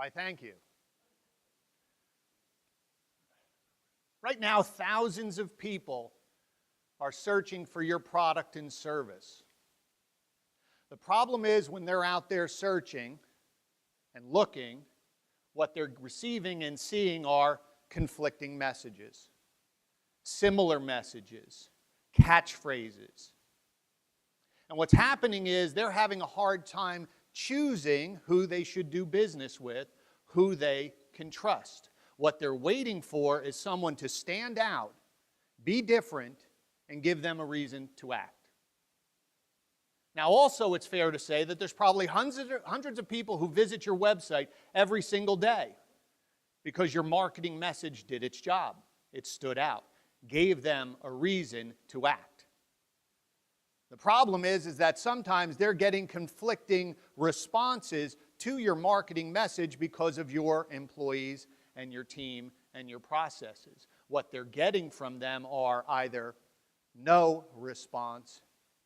Why, thank you. Right now, thousands of people are searching for your product and service. The problem is when they're out there searching and looking, what they're receiving and seeing are conflicting messages, similar messages, catchphrases. And what's happening is they're having a hard time choosing who they should do business with, who they can trust. What they're waiting for is someone to stand out, be different, and give them a reason to act. Now, also, it's fair to say that there's probably hundreds of people who visit your website every single day because your marketing message did its job. It stood out, gave them a reason to act. The problem is that sometimes they're getting conflicting responses to your marketing message because of your employees and your team and your processes. What they're getting from them are either no response,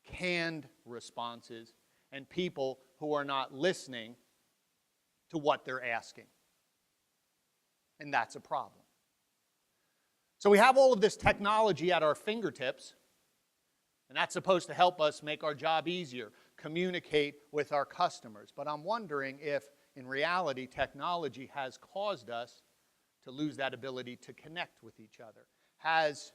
canned responses, and people who are not listening to what they're asking. And that's a problem. So we have all of this technology at our fingertips, and that's supposed to help us make our job easier, communicate with our customers. But I'm wondering if, in reality, technology has caused us to lose that ability to connect with each other. Has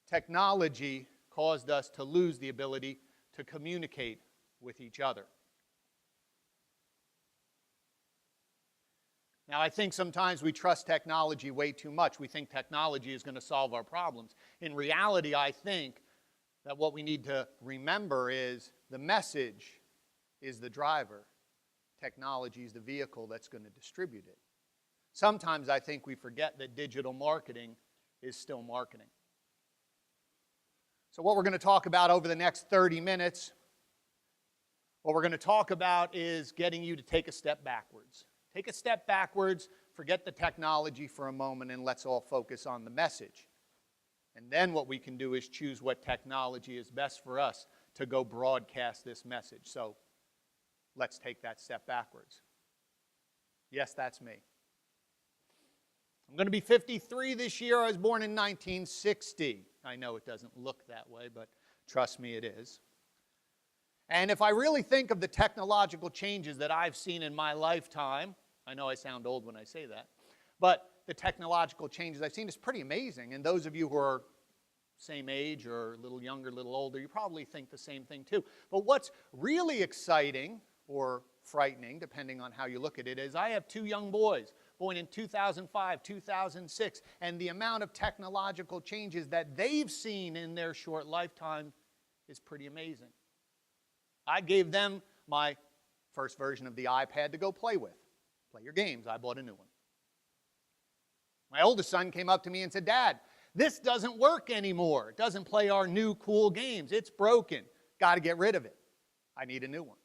technology caused us to lose the ability to communicate with each other? Now, I think sometimes we trust technology way too much. We think technology is going to solve our problems. In reality, I think that what we need to remember is the message is the driver. Technology is the vehicle that's going to distribute it. Sometimes I think we forget that digital marketing is still marketing. So what we're going to talk about over the next 30 minutes, what we're going to talk about is getting you to take a step backwards. Take a step backwards, forget the technology for a moment, and let's all focus on the message. And then what we can do is choose what technology is best for us to go broadcast this message. So let's take that step backwards. Yes, that's me. I'm going to be 53 this year. I was born in 1960. I know it doesn't look that way, but trust me, it is. And if I really think of the technological changes that I've seen in my lifetime, I know I sound old when I say that, but the technological changes I've seen is pretty amazing. And those of you who are same age or a little younger, a little older, you probably think the same thing too. But what's really exciting or frightening, depending on how you look at it, is I have two young boys, born in 2005, 2006, and the amount of technological changes that they've seen in their short lifetime is pretty amazing. I gave them my first version of the iPad to go play with. Play your games. I bought a new one. My oldest son came up to me and said, "Dad, this doesn't work anymore. It doesn't play our new cool games. It's broken. Got to get rid of it. I need a new one."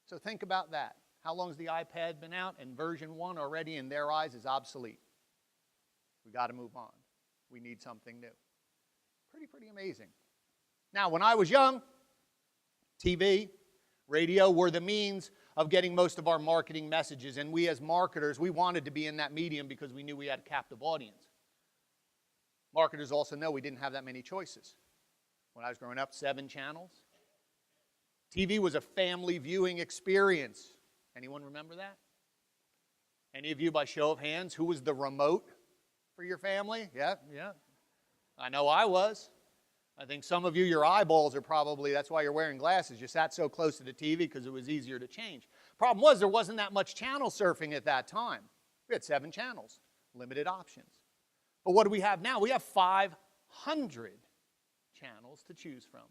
So think about that. How long has the iPad been out? And version 1 already in their eyes is obsolete. We got to move on. We need something new. Pretty amazing. Now, when I was young, TV, radio were the means of getting most of our marketing messages. And we as marketers, we wanted to be in that medium because we knew we had a captive audience. Marketers also know we didn't have that many choices. When I was growing up, 7 channels. TV was a family viewing experience. Anyone remember that? Any of you, by show of hands, who was the remote for your family? Yeah. I know I was. I think some of you, your eyeballs are probably, that's why you're wearing glasses. You sat so close to the TV because it was easier to change. Problem was, there wasn't that much channel surfing at that time. We had 7 channels, limited options. But what do we have now? We have 500 channels to choose from.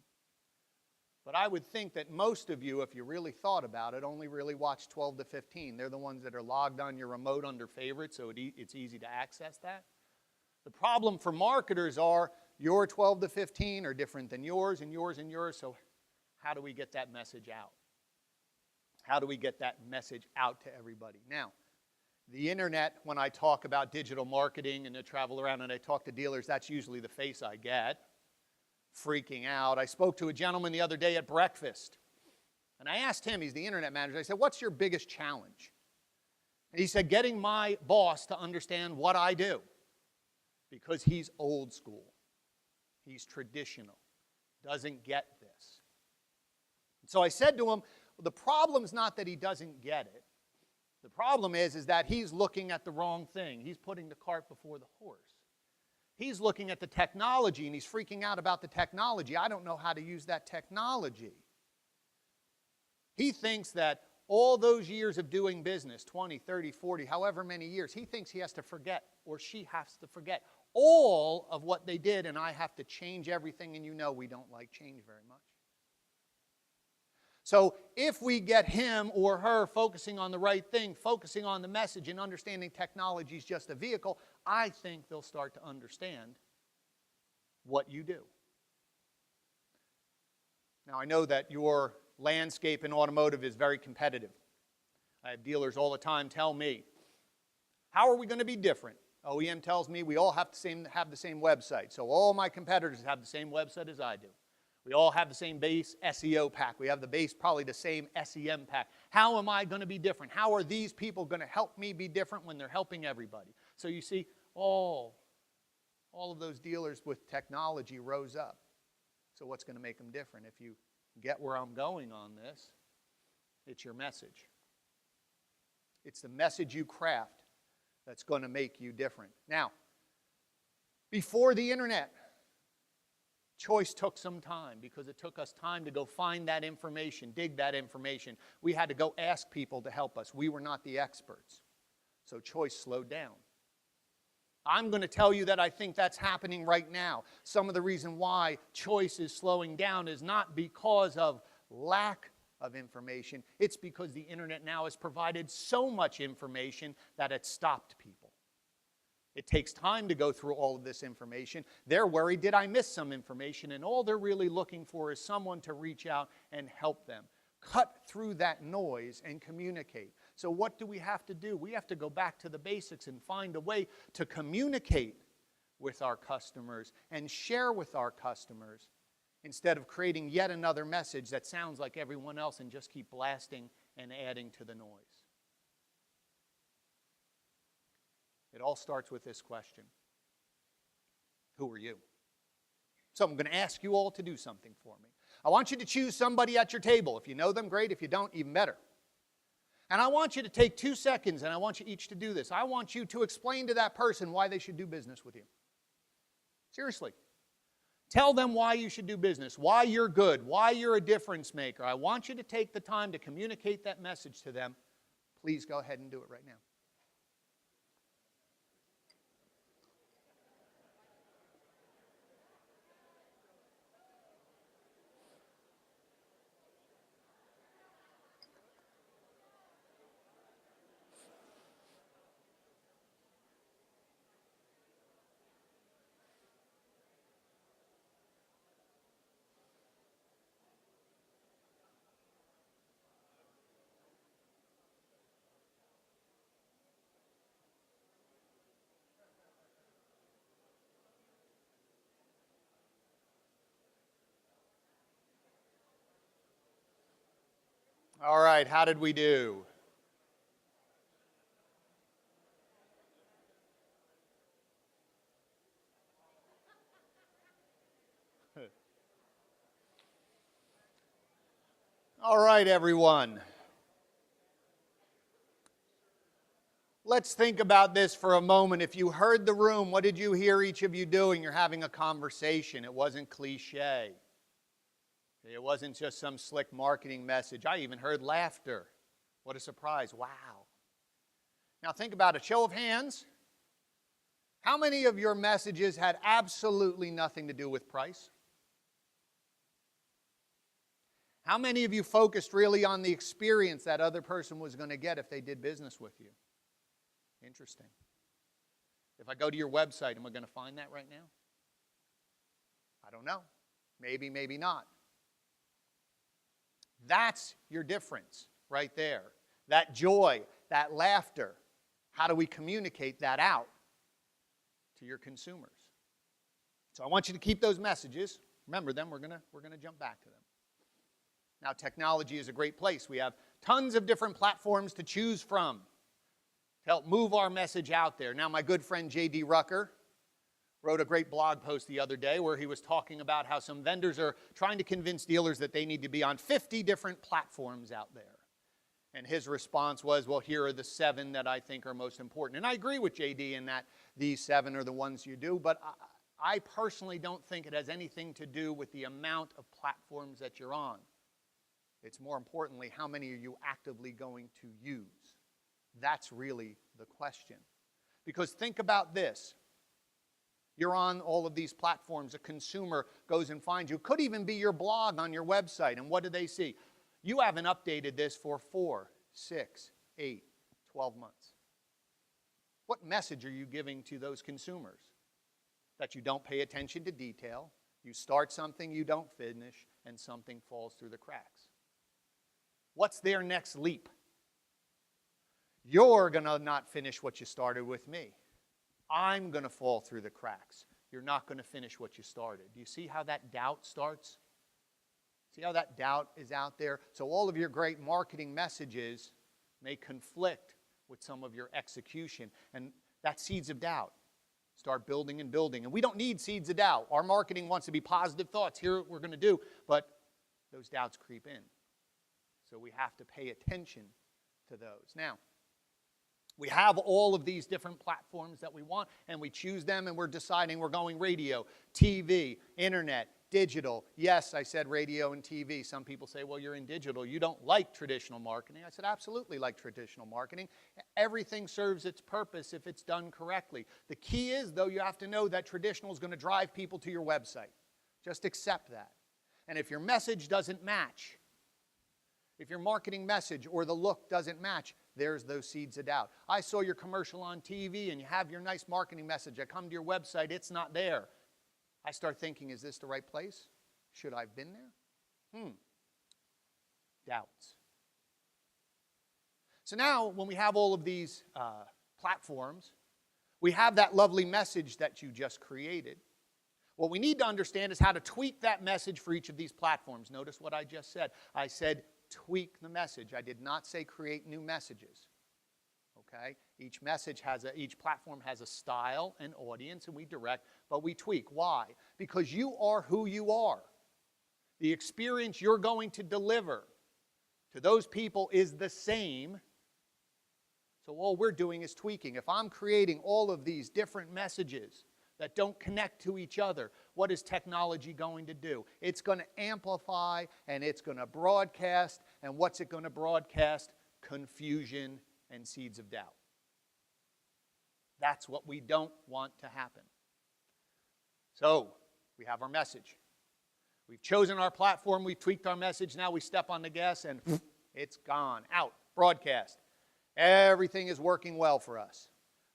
But I would think that most of you, if you really thought about it, only really watch 12 to 15. They're the ones that are logged on your remote under favorites, so it's easy to access that. The problem for marketers are your 12 to 15 are different than yours and yours and yours, so how do we get that message out? How do we get that message out to everybody? Now, the internet, when I talk about digital marketing and I travel around and I talk to dealers, that's usually the face I get. Freaking out. I spoke to a gentleman the other day at breakfast, and I asked him, he's the internet manager, I said, "What's your biggest challenge?" He said, getting my boss to understand what I do, because he's old school. He's traditional. Doesn't get this. So I said to him, well, the problem's not that he doesn't get it. The problem is that he's looking at the wrong thing. He's putting the cart before the horse. He's looking at the technology and he's freaking out about the technology. I don't know how to use that technology. He thinks that all those years of doing business, 20, 30, 40, however many years, he thinks he has to forget, or she has to forget, all of what they did, and I have to change everything, and you know we don't like change very much. So if we get him or her focusing on the right thing, focusing on the message, and understanding technology is just a vehicle, I think they'll start to understand what you do. Now, I know that your landscape in automotive is very competitive. I have dealers all the time tell me, how are we going to be different? OEM tells me we all have the same website, so all my competitors have the same website as I do. We all have the same base SEO pack. We have probably the same SEM pack. How am I going to be different? How are these people going to help me be different when they're helping everybody? So you see, all of those dealers with technology rose up. So what's going to make them different? If you get where I'm going on this, it's your message. It's the message you craft that's going to make you different. Now, before the internet, choice took some time because it took us time to go find that information, dig that information. We had to go ask people to help us. We were not the experts. So choice slowed down. I'm going to tell you that I think that's happening right now. Some of the reason why choice is slowing down is not because of lack of information. It's because the internet now has provided so much information that it stopped people. It takes time to go through all of this information. They're worried, did I miss some information? And all they're really looking for is someone to reach out and help them. Cut through that noise and communicate. So what do we have to do? We have to go back to the basics and find a way to communicate with our customers and share with our customers instead of creating yet another message that sounds like everyone else and just keep blasting and adding to the noise. It all starts with this question. Who are you? So I'm going to ask you all to do something for me. I want you to choose somebody at your table. If you know them, great. If you don't, even better. And I want you to take 2 seconds, and I want you each to do this. I want you to explain to that person why they should do business with you. Seriously. Tell them why you should do business, why you're good, why you're a difference maker. I want you to take the time to communicate that message to them. Please go ahead and do it right now. All right, how did we do? All right, everyone. Let's think about this for a moment. If you heard the room, what did you hear each of you doing? You're having a conversation. It wasn't cliche. It wasn't just some slick marketing message. I even heard laughter. What a surprise. Wow. Now think about it. Show of hands. How many of your messages had absolutely nothing to do with price? How many of you focused really on the experience that other person was going to get if they did business with you? Interesting. If I go to your website, am I going to find that right now? I don't know. Maybe, maybe not. That's your difference right there. That joy, that laughter. How do we communicate that out to your consumers? So I want you to keep those messages. Remember them. We're going to jump back to them. Now, technology is a great place. We have tons of different platforms to choose from. to help move our message out there. Now, my good friend J.D. Rucker wrote a great blog post the other day where he was talking about how some vendors are trying to convince dealers that they need to be on 50 different platforms out there. And his response was, well, here are the 7 that I think are most important. And I agree with J.D. in that these 7 are the ones you do, but I personally don't think it has anything to do with the amount of platforms that you're on. It's more importantly, how many are you actively going to use? That's really the question. Because think about this. You're on all of these platforms. A consumer goes and finds you. Could even be your blog on your website. And what do they see? You haven't updated this for 4, 6, 8, 12 months. What message are you giving to those consumers? That you don't pay attention to detail, you start something you don't finish, and something falls through the cracks. What's their next leap? You're going to not finish what you started with me. I'm going to fall through the cracks. You're not going to finish what you started. Do you see how that doubt starts? See how that doubt is out there? So all of your great marketing messages may conflict with some of your execution. And that's seeds of doubt. Start building and building. And we don't need seeds of doubt. Our marketing wants to be positive thoughts. Here we're going to do. But those doubts creep in. So we have to pay attention to those. Now, we have all of these different platforms that we want, and we choose them, and we're deciding we're going radio, TV, internet, digital. Yes, I said radio and TV. Some people say, well, you're in digital. You don't like traditional marketing. I said, absolutely like traditional marketing. Everything serves its purpose if it's done correctly. The key is, though, you have to know that traditional is going to drive people to your website. Just accept that. And if your message doesn't match, if your marketing message or the look doesn't match, there's those seeds of doubt. I saw your commercial on TV and you have your nice marketing message. I come to your website, it's not there. I start thinking, is this the right place? Should I have been there? Doubts. So now when we have all of these platforms, we have that lovely message that you just created. What we need to understand is how to tweak that message for each of these platforms. Notice what I just said. I said tweak the message. I did not say create new messages. Okay? Each platform has a style and audience, and we direct, but we tweak. Why? Because you are who you are. The experience you're going to deliver to those people is the same. So all we're doing is tweaking. If I'm creating all of these different messages that don't connect to each other, what is technology going to do? It's going to amplify and it's going to broadcast. And what's it going to broadcast? Confusion and seeds of doubt. That's what we don't want to happen. So we have our message. We've chosen our platform. We've tweaked our message. Now we step on the gas and it's gone. Out. Broadcast. Everything is working well for us.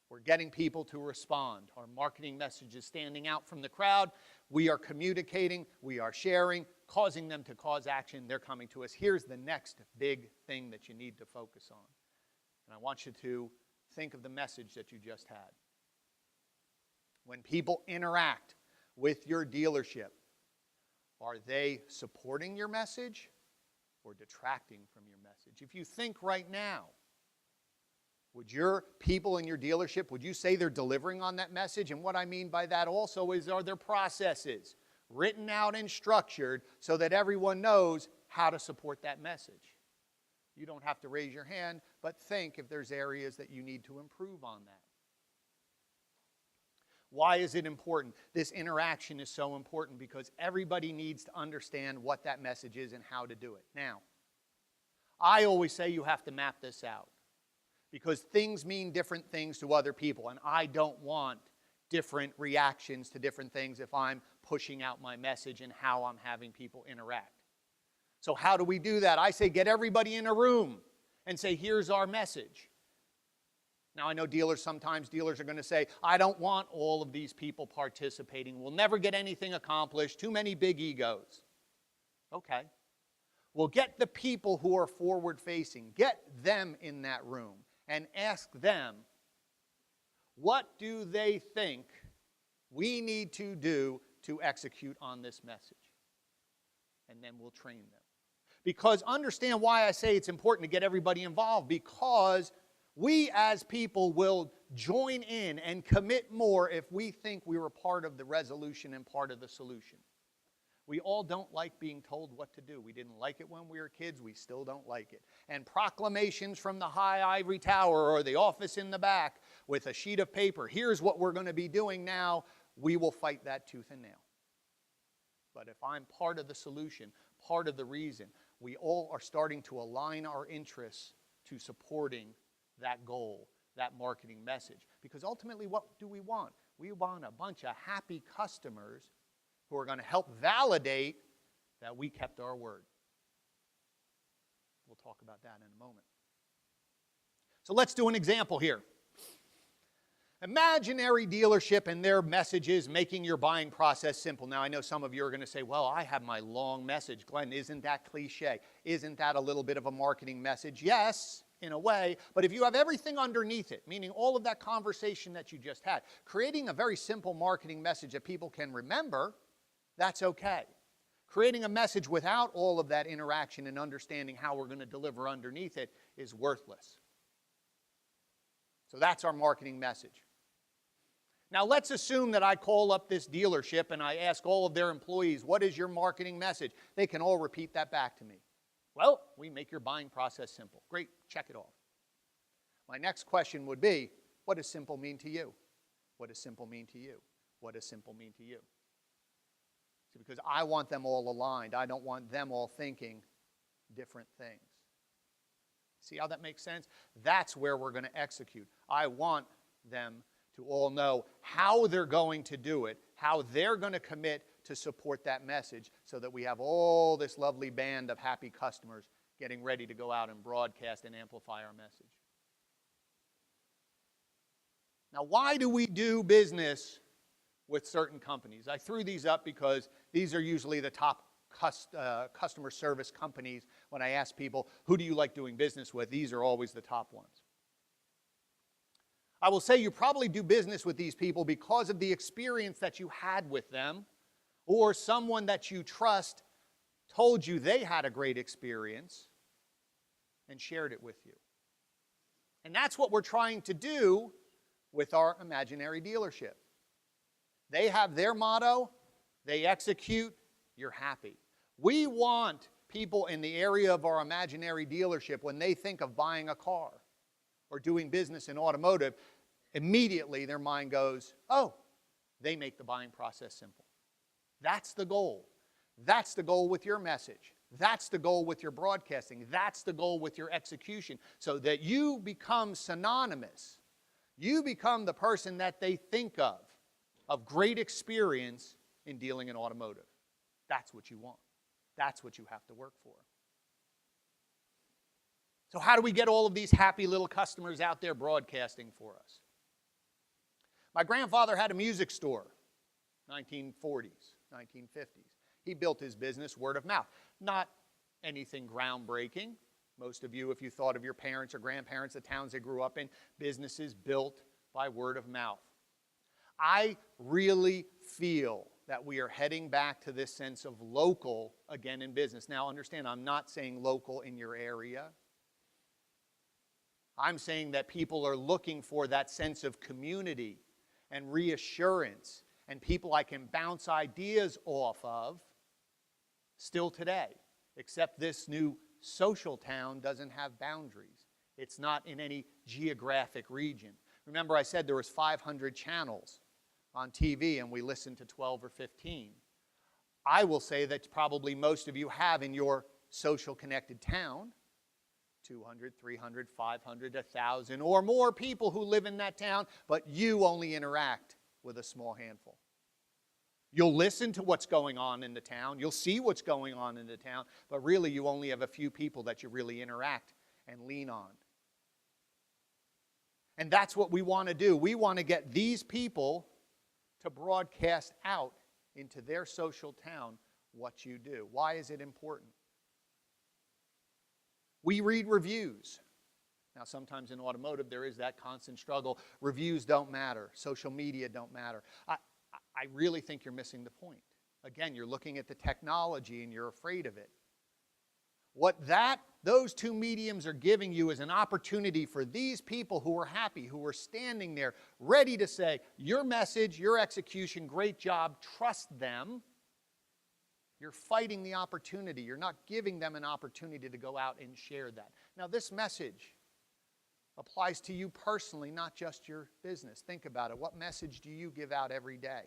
We're getting people to respond. Our marketing message is standing out from the crowd. We are communicating. We are sharing, causing them to cause action. They're coming to us. Here's the next big thing that you need to focus on. And I want you to think of the message that you just had. When people interact with your dealership, are they supporting your message or detracting from your message? If you think right now, would your people in your dealership, would you say they're delivering on that message? And what I mean by that also is, are there processes written out and structured so that everyone knows how to support that message? You don't have to raise your hand, but think if there's areas that you need to improve on that. Why is it important? This interaction is so important because everybody needs to understand what that message is and how to do it. Now, I always say you have to map this out, because things mean different things to other people, and I don't want different reactions to different things if I'm pushing out my message and how I'm having people interact. So how do we do that? I say get everybody in a room and say, here's our message. Now, I know sometimes dealers are going to say, I don't want all of these people participating. We'll never get anything accomplished. Too many big egos. Okay. Well, get the people who are forward-facing. Get them in that room and ask them, what do they think we need to do to execute on this message? And then we'll train them. Because understand why I say it's important to get everybody involved, because We as people will join in and commit more if we think we were part of the resolution and part of the solution. We all don't like being told what to do. We didn't like it when we were kids. We still don't like it. And proclamations from the high ivory tower or the office in the back with a sheet of paper, here's what we're going to be doing now, we will fight that tooth and nail. But if I'm part of the solution, part of the reason, we all are starting to align our interests to supporting that goal, that marketing message. Because ultimately, what do we want? We want a bunch of happy customers who are going to help validate that we kept our word. We'll talk about that in a moment. So let's do an example here. Imaginary dealership and their messages making your buying process simple. Now, I know some of you are going to say, well, I have my long message. Glenn, isn't that cliche? Isn't that a little bit of a marketing message? Yes, in a way, but if you have everything underneath it, meaning all of that conversation that you just had, creating a very simple marketing message that people can remember, that's okay. Creating a message without all of that interaction and understanding how we're going to deliver underneath it is worthless. So that's our marketing message. Now let's assume that I call up this dealership and I ask all of their employees, what is your marketing message? They can all repeat that back to me. Well, we make your buying process simple. Great, check it off. My next question would be, what does simple mean to you? What does simple mean to you? What does simple mean to you? See, because I want them all aligned. I don't want them all thinking different things. See how that makes sense? That's where we're going to execute. I want them to all know how they're going to do it, how they're going to commit to support that message so that we have all this lovely band of happy customers getting ready to go out and broadcast and amplify our message. Now, why do we do business with certain companies? I threw these up because these are usually the top customer service companies. When I ask people, who do you like doing business with? These are always the top ones. I will say you probably do business with these people because of the experience that you had with them, or someone that you trust told you they had a great experience and shared it with you. And that's what we're trying to do with our imaginary dealership. They have their motto, they execute, you're happy. We want people in the area of our imaginary dealership, when they think of buying a car or doing business in automotive, immediately their mind goes, oh, they make the buying process simple. That's the goal. That's the goal with your message. That's the goal with your broadcasting. That's the goal with your execution, so that you become synonymous. You become the person that they think of great experience in dealing in automotive. That's what you want. That's what you have to work for. So how do we get all of these happy little customers out there broadcasting for us? My grandfather had a music store, 1940s, 1950s. He built his business word of mouth. Not anything groundbreaking. Most of you, if you thought of your parents or grandparents, the towns they grew up in, businesses built by word of mouth. I really feel that we are heading back to this sense of local again in business. Now understand, I'm not saying local in your area. I'm saying that people are looking for that sense of community and reassurance and people I can bounce ideas off of still today, except this new social town doesn't have boundaries. It's not in any geographic region. Remember I said there was 500 channels on TV and we listened to 12 or 15. I will say that probably most of you have in your social connected town 200, 300, 500, 1,000 or more people who live in that town, but you only interact with a small handful. You'll listen to what's going on in the town, you'll see what's going on in the town, but really you only have a few people that you really interact and lean on. And that's what we want to do. We want to get these people to broadcast out into their social town what you do. Why is it important? We read reviews. Now, sometimes in automotive, there is that constant struggle. Reviews don't matter. Social media don't matter. I really think you're missing the point. Again, you're looking at the technology and you're afraid of it. What that those two mediums are giving you is an opportunity for these people who are happy, who are standing there ready to say, your message, your execution, great job, trust them. You're fighting the opportunity. You're not giving them an opportunity to go out and share that. Now, this message applies to you personally, not just your business. Think about it. What message do you give out every day?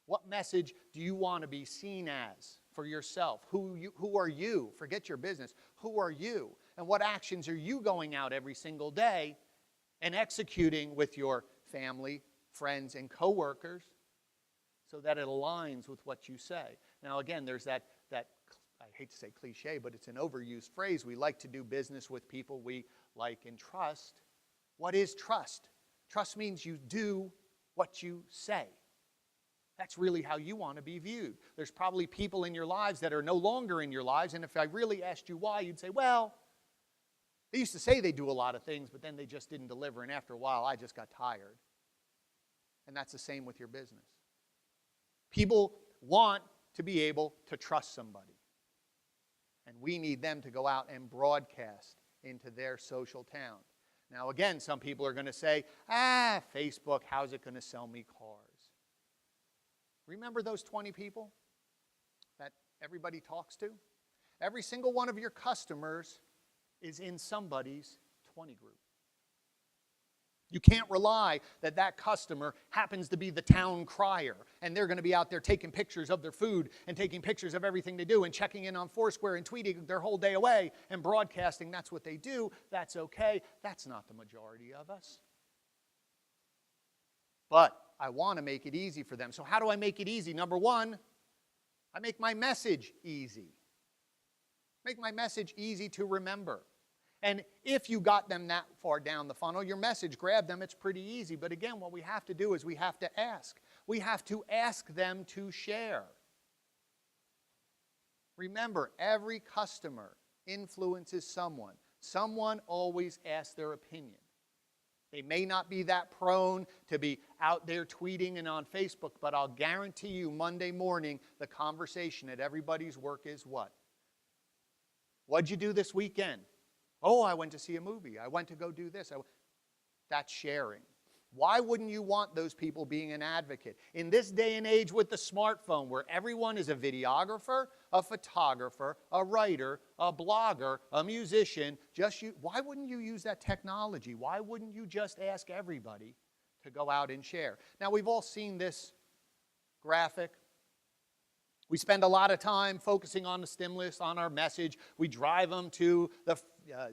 What message do you want to be seen as for yourself? Who are you? Forget your business. Who are you? And what actions are you going out every single day and executing with your family, friends, and coworkers so that it aligns with what you say? Now, again, there's that I hate to say cliche, but it's an overused phrase. We like to do business with people we like and trust. What is trust? Trust means you do what you say. That's really how you want to be viewed. There's probably people in your lives that are no longer in your lives, and if I really asked you why, you'd say, well, they used to say they do a lot of things, but then they just didn't deliver, and after a while, I just got tired. And that's the same with your business. People want to be able to trust somebody. And we need them to go out and broadcast into their social town. Now, again, some people are going to say, Facebook, how's it going to sell me cars? Remember those 20 people that everybody talks to? Every single one of your customers is in somebody's 20 group. You can't rely that that customer happens to be the town crier and they're going to be out there taking pictures of their food and taking pictures of everything they do and checking in on Foursquare and tweeting their whole day away and broadcasting. That's what they do. That's okay. That's not the majority of us. But I want to make it easy for them. So how do I make it easy? Number one, I make my message easy. Make my message easy to remember. And if you got them that far down the funnel, your message, grab them, it's pretty easy. But again, what we have to do is we have to ask. We have to ask them to share. Remember, every customer influences someone. Someone always asks their opinion. They may not be that prone to be out there tweeting and on Facebook, but I'll guarantee you Monday morning, the conversation at everybody's work is what? What'd you do this weekend? Oh, I went to see a movie. I went to go do this. That's sharing. Why wouldn't you want those people being an advocate? In this day and age with the smartphone where everyone is a videographer, a photographer, a writer, a blogger, a musician, why wouldn't you use that technology? Why wouldn't you just ask everybody to go out and share? Now, we've all seen this graphic. We spend a lot of time focusing on the stimulus, on our message. We drive them to the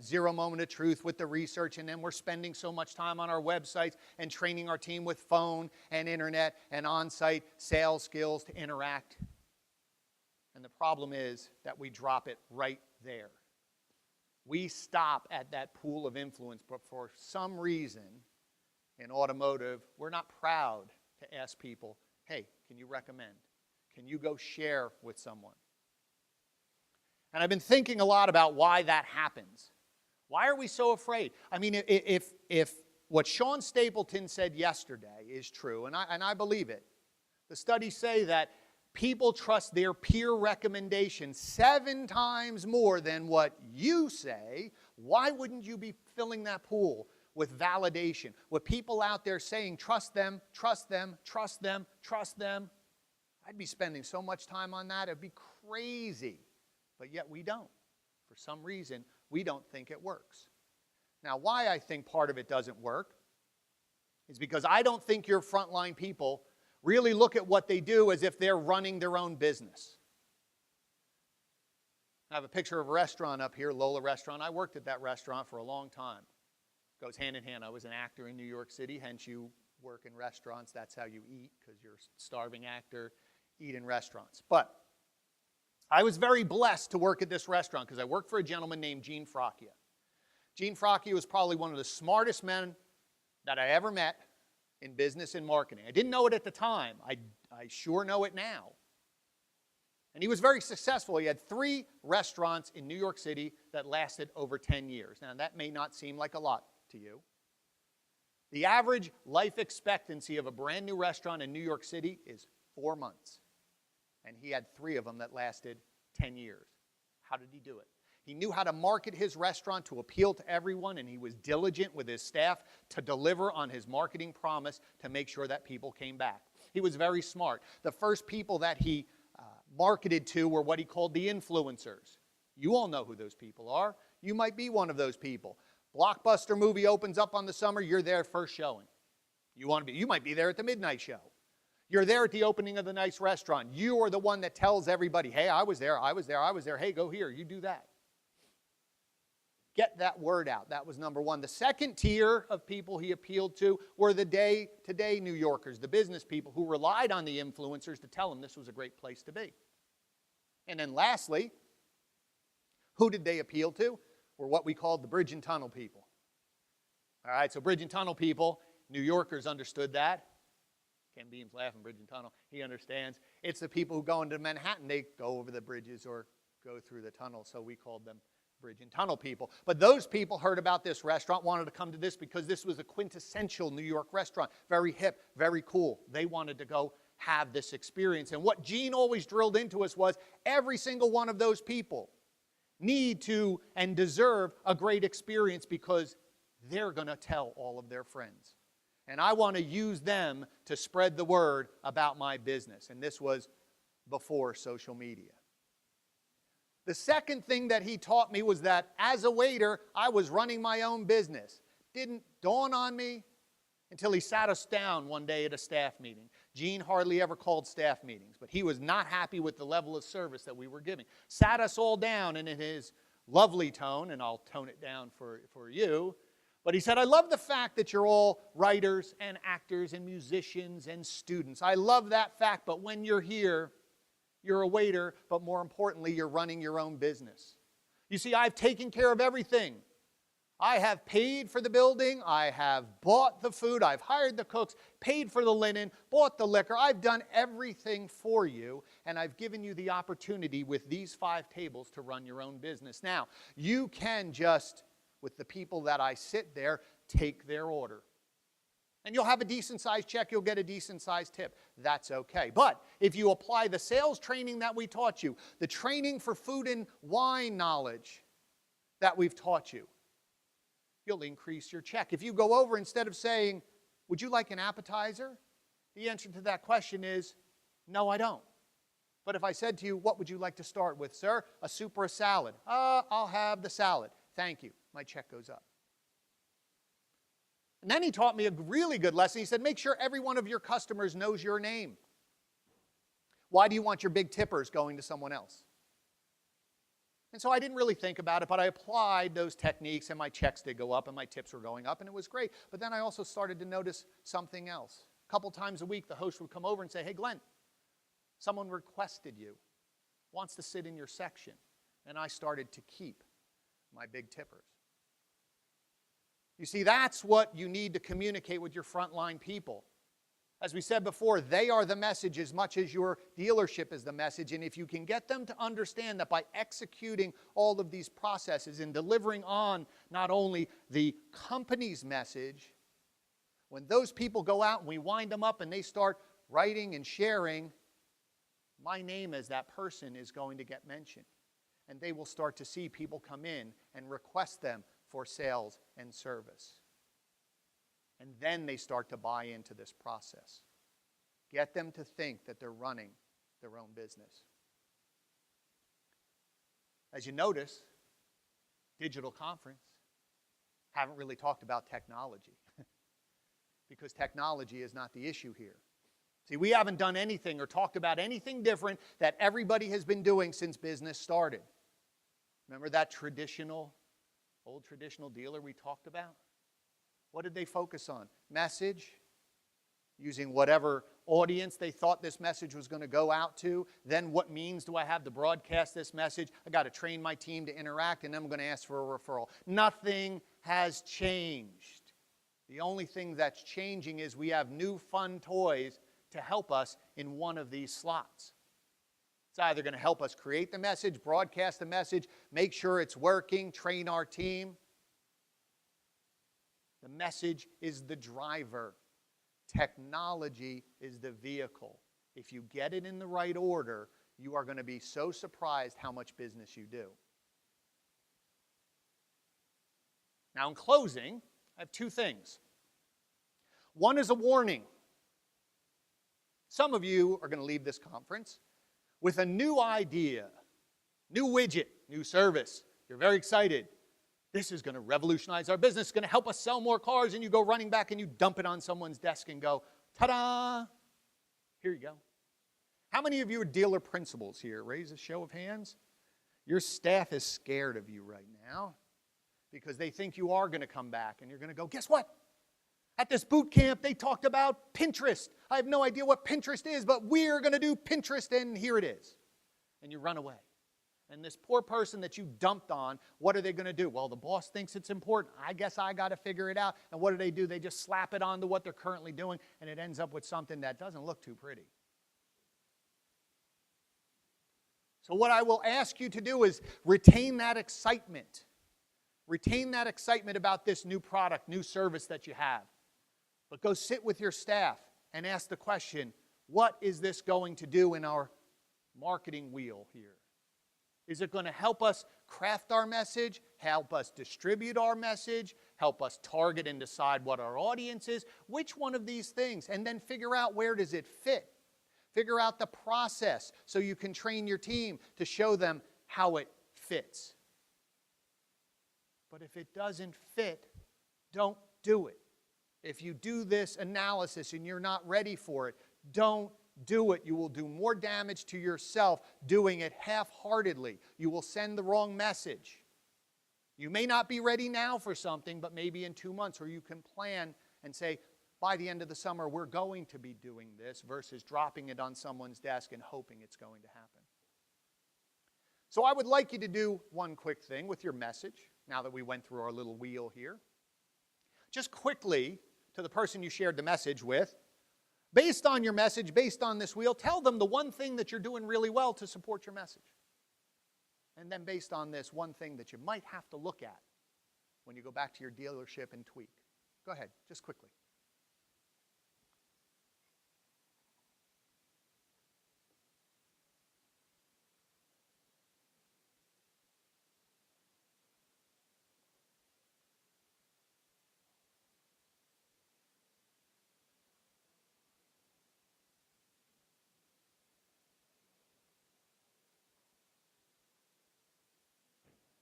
zero moment of truth with the research, and then we're spending so much time on our websites and training our team with phone and internet and on-site sales skills to interact. And the problem is that we drop it right there. We stop at that pool of influence, but for some reason in automotive, we're not proud to ask people, hey, can you recommend? Can you go share with someone? And I've been thinking a lot about why that happens. Why are we so afraid? I mean, if what Sean Stapleton said yesterday is true, and I believe it, the studies say that people trust their peer recommendations 7 times more than what you say. Why wouldn't you be filling that pool with validation, with people out there saying, trust them, trust them, trust them, trust them? I'd be spending so much time on that, it'd be crazy. But yet we don't. For some reason, we don't think it works. Now, why I think part of it doesn't work is because I don't think your frontline people really look at what they do as if they're running their own business. I have a picture of a restaurant up here, Lola Restaurant. I worked at that restaurant for a long time. It goes hand in hand. I was an actor in New York City, hence you work in restaurants. That's how you eat, because you're a starving actor, eat in restaurants. But I was very blessed to work at this restaurant because I worked for a gentleman named Gene Fracchia. Gene Fracchia was probably one of the smartest men that I ever met in business and marketing. I didn't know it at the time. I sure know it now. And he was very successful. He had 3 restaurants in New York City that lasted over 10 years. Now, that may not seem like a lot to you. The average life expectancy of a brand new restaurant in New York City is 4 months. And he had 3 of them that lasted 10 years. How did he do it? He knew how to market his restaurant to appeal to everyone, and he was diligent with his staff to deliver on his marketing promise to make sure that people came back. He was very smart. The first people that he marketed to were what he called the influencers. You all know who those people are. You might be one of those people. Blockbuster movie opens up on the summer, you're there first showing. You might be there at the midnight show. You're there at the opening of the nice restaurant. You are the one that tells everybody, hey, I was there. Hey, go here, you do that. Get that word out. That was number one. The second tier of people he appealed to were the day-to-day New Yorkers, the business people who relied on the influencers to tell them this was a great place to be. And then lastly, who did they appeal to? Were what we called the bridge and tunnel people. All right, so bridge and tunnel people, New Yorkers understood that. Ken Beam's laughing, bridge and tunnel. He understands. It's the people who go into Manhattan. They go over the bridges or go through the tunnel, so we called them bridge and tunnel people. But those people heard about this restaurant, wanted to come to this because this was a quintessential New York restaurant. Very hip, very cool. They wanted to go have this experience. And what Gene always drilled into us was every single one of those people need to and deserve a great experience because they're going to tell all of their friends. And I want to use them to spread the word about my business. And this was before social media. The second thing that he taught me was that as a waiter, I was running my own business. Didn't dawn on me until he sat us down one day at a staff meeting. Gene hardly ever called staff meetings, but he was not happy with the level of service that we were giving. Sat us all down, and in his lovely tone, and I'll tone it down for you, but he said, I love the fact that you're all writers and actors and musicians and students. I love that fact, but when you're here, you're a waiter, but more importantly, you're running your own business. You see, I've taken care of everything. I have paid for the building, I have bought the food, I've hired the cooks, paid for the linen, bought the liquor. I've done everything for you, and I've given you the opportunity with these 5 tables to run your own business. Now, you can just, with the people that I sit there, take their order. And you'll have a decent-sized check, you'll get a decent-sized tip. That's okay. But if you apply the sales training that we taught you, the training for food and wine knowledge that we've taught you, you'll increase your check. If you go over, instead of saying, would you like an appetizer? The answer to that question is, no, I don't. But if I said to you, what would you like to start with, sir? A soup or a salad? I'll have the salad. Thank you. My check goes up. And then he taught me a really good lesson. He said, make sure every one of your customers knows your name. Why do you want your big tippers going to someone else? And so I didn't really think about it, but I applied those techniques, and my checks did go up, and my tips were going up, and it was great. But then I also started to notice something else. A couple times a week, the host would come over and say, hey, Glenn, someone requested you, wants to sit in your section. And I started to keep my big tippers. You see, that's what you need to communicate with your frontline people. As we said before, they are the message as much as your dealership is the message. And if you can get them to understand that by executing all of these processes and delivering on not only the company's message, when those people go out and we wind them up and they start writing and sharing, my name as that person is going to get mentioned. And they will start to see people come in and request them for sales and service. And then they start to buy into this process. Get them to think that they're running their own business. As you notice, digital conference, haven't really talked about technology because technology is not the issue here. See, we haven't done anything or talked about anything different that everybody has been doing since business started. Remember that old traditional dealer we talked about? What did they focus on? Message, using whatever audience they thought this message was going to go out to. Then what means do I have to broadcast this message? I got to train my team to interact, and then I'm going to ask for a referral. Nothing has changed. The only thing that's changing is we have new fun toys to help us in one of these slots. It's either going to help us create the message, broadcast the message, make sure it's working, train our team. The message is the driver. Technology is the vehicle. If you get it in the right order, you are going to be so surprised how much business you do. Now, in closing, I have two things. One is a warning. Some of you are going to leave this conference with a new idea, new widget, new service. You're very excited. This is going to revolutionize our business. It's going to help us sell more cars. And you go running back and you dump it on someone's desk and go, ta-da! Here you go. How many of you are dealer principals here? Raise a show of hands. Your staff is scared of you right now because they think you are going to come back and you're going to go, guess what? At this boot camp, they talked about Pinterest. I have no idea what Pinterest is, but we're going to do Pinterest, and here it is. And you run away. And this poor person that you dumped on, what are they going to do? Well, the boss thinks it's important. I guess I got to figure it out. And what do? They just slap it onto what they're currently doing, and it ends up with something that doesn't look too pretty. So what I will ask you to do is retain that excitement. Retain that excitement about this new product, new service that you have. But go sit with your staff and ask the question, what is this going to do in our marketing wheel here? Is it going to help us craft our message, help us distribute our message, help us target and decide what our audience is? Which one of these things? And then figure out where does it fit. Figure out the process so you can train your team to show them how it fits. But if it doesn't fit, don't do it. If you do this analysis and you're not ready for it, don't do it. You will do more damage to yourself doing it half-heartedly. You will send the wrong message. You may not be ready now for something, but maybe in 2 months, or you can plan and say, by the end of the summer, we're going to be doing this, versus dropping it on someone's desk and hoping it's going to happen. So I would like you to do one quick thing with your message, now that we went through our little wheel here. Just quickly, to the person you shared the message with, based on your message, based on this wheel, tell them the one thing that you're doing really well to support your message. And then based on this, one thing that you might have to look at when you go back to your dealership and tweak. Go ahead, just quickly.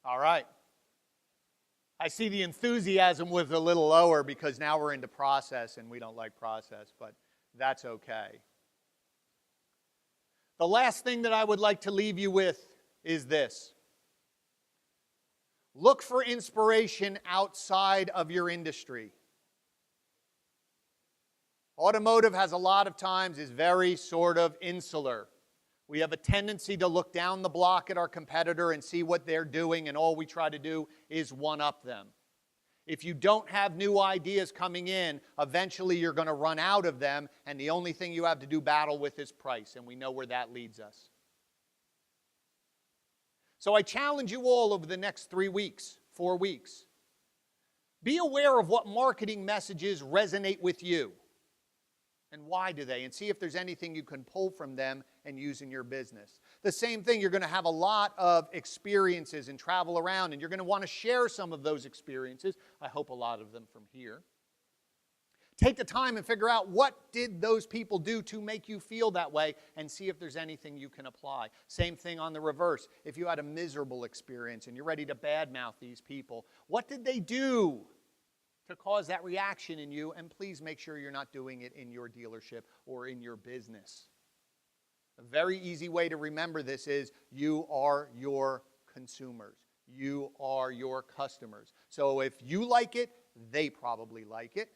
All right. I see the enthusiasm was a little lower because now we're into process and we don't like process, but that's okay. The last thing that I would like to leave you with is this. Look for inspiration outside of your industry. Automotive has a lot of times is very sort of insular. We have a tendency to look down the block at our competitor and see what they're doing, and all we try to do is one-up them. If you don't have new ideas coming in, eventually you're going to run out of them, and the only thing you have to do battle with is price, and we know where that leads us. So I challenge you all over the next 3 weeks, 4 weeks. Be aware of what marketing messages resonate with you. And why do they? And see if there's anything you can pull from them and use in your business. The same thing, you're going to have a lot of experiences and travel around, and you're going to want to share some of those experiences. I hope a lot of them from here. Take the time and figure out what did those people do to make you feel that way, and see if there's anything you can apply. Same thing on the reverse. If you had a miserable experience and you're ready to badmouth these people, what did they do to cause that reaction in you? And please make sure you're not doing it in your dealership or in your business. A very easy way to remember this is you are your consumers. You are your customers. So if you like it, they probably like it.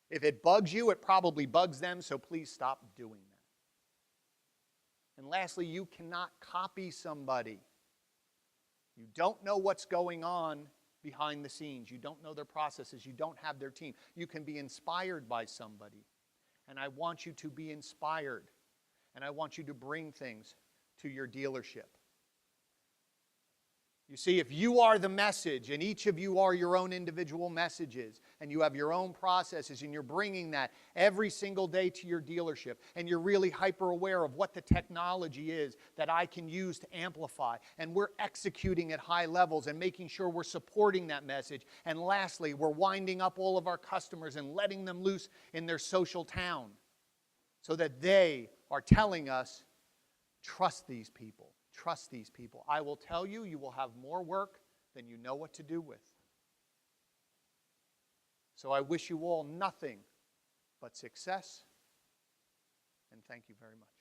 If it bugs you, it probably bugs them, so please stop doing that. And lastly, you cannot copy somebody. You don't know what's going on behind the scenes. You don't know their processes. You don't have their team. You can be inspired by somebody. And I want you to be inspired. And I want you to bring things to your dealership. You see, if you are the message, and each of you are your own individual messages, and you have your own processes, and you're bringing that every single day to your dealership, and you're really hyper aware of what the technology is that I can use to amplify, and we're executing at high levels and making sure we're supporting that message, and lastly, we're winding up all of our customers and letting them loose in their social town so that they are telling us, trust these people. Trust these people. I will tell you, you will have more work than you know what to do with. So I wish you all nothing but success, and thank you very much.